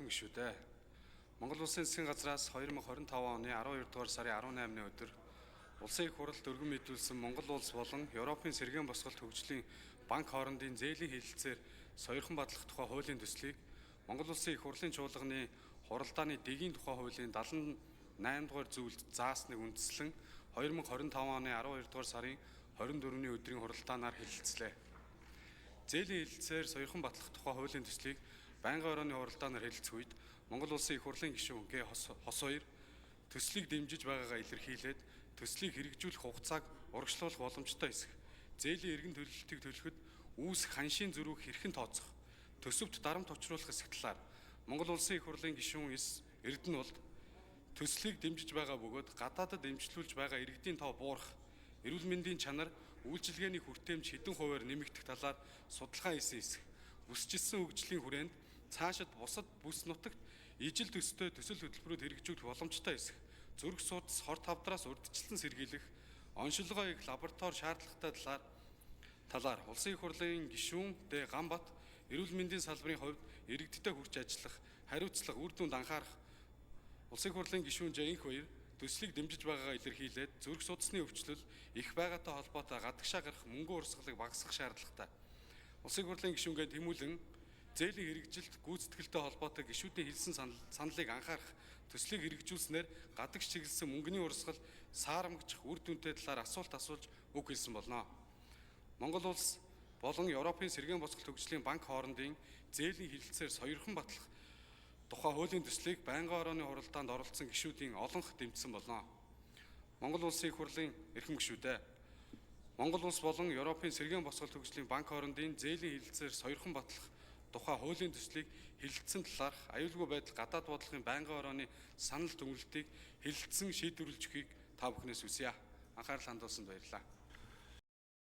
эрхэм гишүүдээ. Монгол Улсын засгийн газраас 2025 оны 12 дугаар сарын 18-ны өдөр Улсын их хурлд өргөн мэдүүлсэн Монгол улс болон Европын сэргээн босголт хөгжлийн банк хоорондын зээлийн хэлэлцээр сойрхон батлах тухай хуулийн төслийг Монгол Улсын их хурлын чуулганы хуралдааны дэгийн тухай хуулийн 78 дугаар зүйлд заасныг үндэслэн 2025 оны 12 дугаар сарын 24-ний өдрийн хуралдаанаар хэлэлцлээ. Зээлийн хэлэлцээр сойрхон батлах тухай хуулийн төслийг байнгын орооны хуралдаанаар хэлэлцэх үед Монгол Улсын их хурлын гишүүн Г. Хос хоёр төслийг дэмжиж байгаагаа илэрхийлээд төслийг хэрэгжүүлэх хугацааг урагшлуулах боломжтой эсэх, зээлийн эргэн төлөлтийг төлөхөд үүсэх ханшийн зөрүүг хэрхэн тооцох, төсөвт дарамт учруулах эсэх талаар Монгол Улсын их хурлын гишүүн Эрдэнэ улд төслийг дэмжиж байгаа бөгөөд гадаадад дэмжлүүлж байгаа иргэдийн тоо буурах, эрүүл мэндийн чанар, үйлчилгээний хүртээмж хэдэн хувиар нэмэгдэх талаар судалгаа хийсэн эсэх, бүсчилсэн хөгжлийн хүрээнд цаашид бусад бүс нутагт ижил төстэй төсөл хөтөлбөрүүд хэрэгжүүлэх боломжтой эсэх, зүрх судас хорт хавдраас урьдчилан сэргийлэх, оншилгоо их лаборатори шаардлагатай талаар Улсын их хурлын гишүүн Д. Ганбат эрүүл мэндийн салбарын хувьд иргэдтэй хүрч ажиллах, хариуцлага, үр дүнд анхаарах, Улсын их хурлын гишүүн Ж. Энх хоёр төслийг дэмжиж байгаагаа илэрхийлээд зүрх судасны өвчлөл их байгаатай холбоотой гадагшаа гарах мөнгө урсгалыг багасгах шаардлагатай. Улсын их хурлын гишүүн Г. Тэмүүлэн зээлийн хэрэгжилт гүйцэтгэлтэй холбоотой гишүүдийн хэлсэн саналыг анхаарах, төслийг хэрэгжүүлснээр гадагш чиглэсэн мөнгөний урсгал саарамгчих үр дүнтэй талаар асуулт асууж үг хэлсэн болно. Монгол улс болон Европын сэргээн босголт хөгжлийн банк хоорондын зээлийн хэлэлцээр сойрхон батлах тухай хуулийн төслийг байнгын орооны хуралдаанд оролцсон гишүүдийн олонх дэмжсэн болно. Монгол Улсын их хурлын эрхэм гишүүдээ. Монгол улс болон Европын сэргээн босголт хөгжлийн банк хоорондын зээлийн хэлэлцээр сойрхон батлах тухай хуулийн төслийг хэлэлцсэн талаарх аюулгүй байдал гадаад бодлогын байнгын орооны санал дүгнэлтийг хэлэлцсэн шийдвэрлэж өгөхийг та бүхнээс хүсье. Анхаарал хандуулсанд баярлалаа.